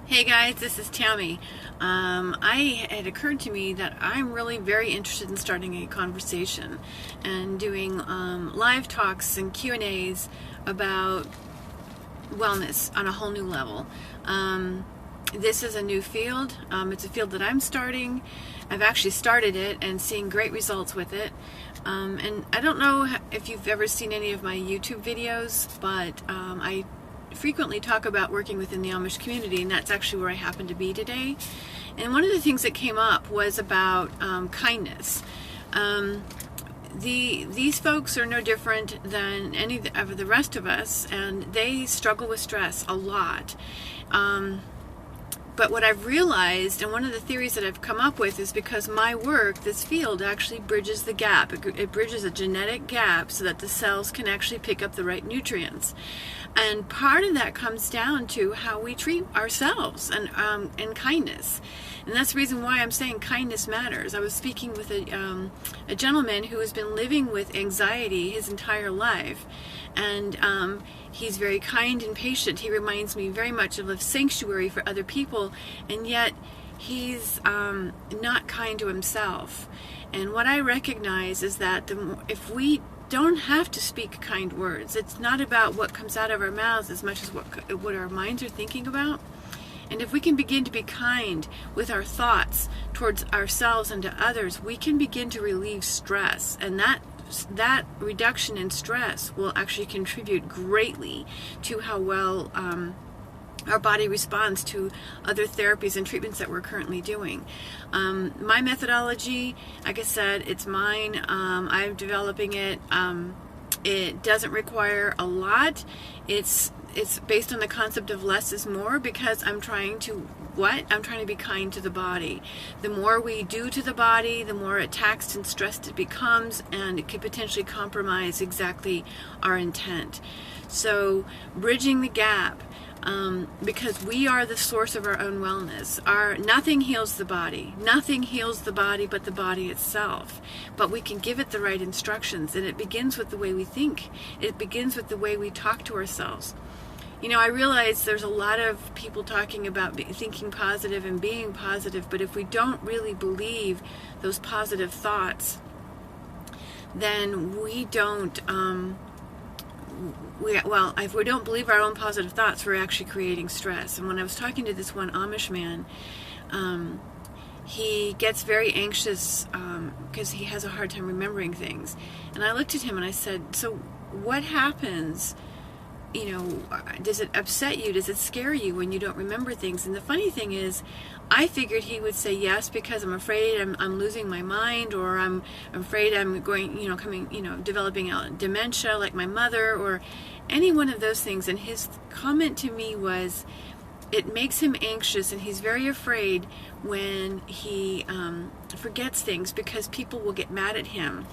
Hey guys, this is Tammy. It had occurred to me that I'm really very interested in starting a conversation and doing live talks and Q&As about wellness on a whole new level. This is a new field. It's a field that I'm starting. I've actually started it and seeing great results with it. And I don't know if you've ever seen any of my YouTube videos, but I frequently talk about working within the Amish community, and that's actually where I happen to be today. And one of the things that came up was about kindness. These folks are no different than any of the rest of us, and they struggle with stress a lot. But what I've realized, and one of the theories that I've come up with, is because my work, this field, actually bridges the gap. It bridges a genetic gap so that the cells can actually pick up the right nutrients. And part of that comes down to how we treat ourselves and kindness. And that's the reason why I'm saying kindness matters. I was speaking with a gentleman who has been living with anxiety his entire life. And he's very kind and patient. He reminds me very much of a sanctuary for other people, and yet he's not kind to himself. And what I recognize is that if we don't have to speak kind words, it's not about what comes out of our mouths as much as what our minds are thinking about. And if we can begin to be kind with our thoughts towards ourselves and to others, we can begin to relieve stress, and that reduction in stress will actually contribute greatly to how well our body responds to other therapies and treatments that we're currently doing. My methodology, like I said, it's mine. I'm developing it. It doesn't require a lot. It's based on the concept of less is more, because I'm trying to be kind to the body. The more we do to the body, the more taxed and stressed it becomes, and it could potentially compromise exactly our intent. So bridging the gap, because we are the source of our own wellness. Nothing heals the body. Nothing heals the body but the body itself. But we can give it the right instructions, and it begins with the way we think. It begins with the way we talk to ourselves. You know, I realize there's a lot of people talking about thinking positive and being positive, but if we don't really believe those positive thoughts, then we don't, if we don't believe our own positive thoughts, we're actually creating stress. And when I was talking to this one Amish man, he gets very anxious because he has a hard time remembering things. And I looked at him and I said, so what happens? You know, does it upset you? Does it scare you when you don't remember things? And the funny thing is, I figured he would say yes because I'm afraid I'm losing my mind, or I'm afraid I'm going, developing dementia like my mother, or any one of those things. And his comment to me was, it makes him anxious, and he's very afraid when he forgets things, because people will get mad at him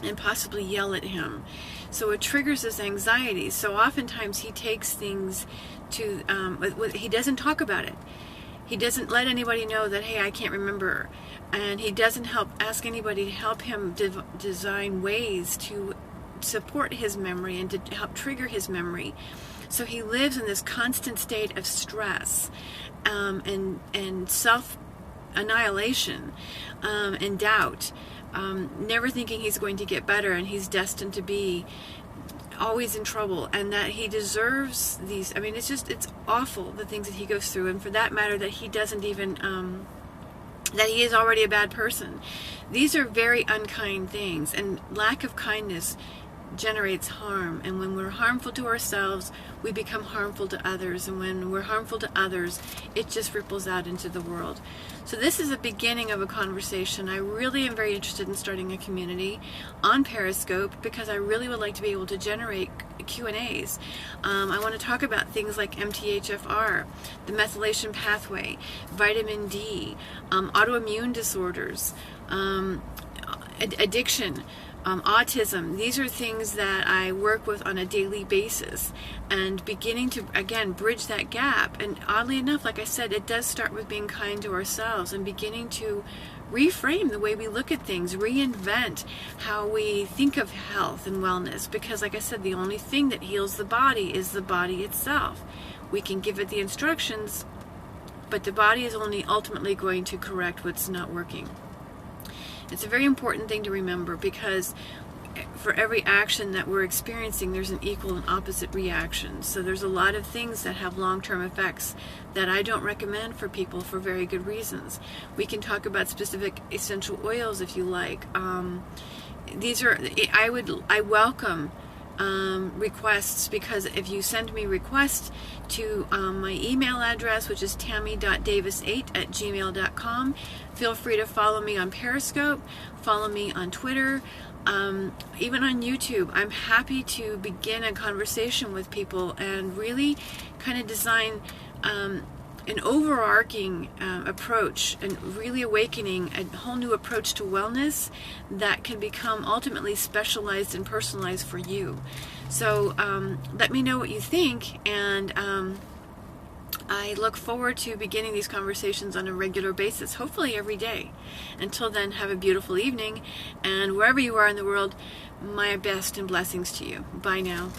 and possibly yell at him. So it triggers his anxiety. So oftentimes he takes things to, he doesn't talk about it. He doesn't let anybody know that, hey, I can't remember. And he doesn't ask anybody to help him design ways to support his memory and to help trigger his memory. So he lives in this constant state of stress and self-annihilation and doubt. Never thinking he's going to get better, and he's destined to be always in trouble, and that he deserves these. I mean, it's awful, the things that he goes through, and for that matter, that he doesn't even, that he is already a bad person. These are very unkind things, and lack of kindness generates harm. And when we're harmful to ourselves, we become harmful to others, and when we're harmful to others, it just ripples out into the world. So this is a beginning of a conversation. I really am very interested in starting a community on Periscope, because I really would like to be able to generate Q&As. I want to talk about things like MTHFR, the methylation pathway, vitamin D, autoimmune disorders, addiction, autism. These are things that I work with on a daily basis, and beginning to, again, bridge that gap. And oddly enough, like I said, it does start with being kind to ourselves and beginning to reframe the way we look at things, reinvent how we think of health and wellness, because like I said, the only thing that heals the body is the body itself. We can give it the instructions, but the body is only ultimately going to correct what's not working. It's a very important thing to remember, because for every action that we're experiencing, there's an equal and opposite reaction. So there's a lot of things that have long-term effects that I don't recommend for people for very good reasons. We can talk about specific essential oils if you like. I welcome requests, because if you send me requests to my email address, which is tammy.davis8@gmail.com, feel free to follow me on Periscope, follow me on Twitter, even on YouTube. I'm happy to begin a conversation with people and really kind of design an overarching approach, and really awakening a whole new approach to wellness that can become ultimately specialized and personalized for you. So let me know what you think, and I look forward to beginning these conversations on a regular basis, hopefully every day. Until then, have a beautiful evening, and wherever you are in the world, my best and blessings to you. Bye now.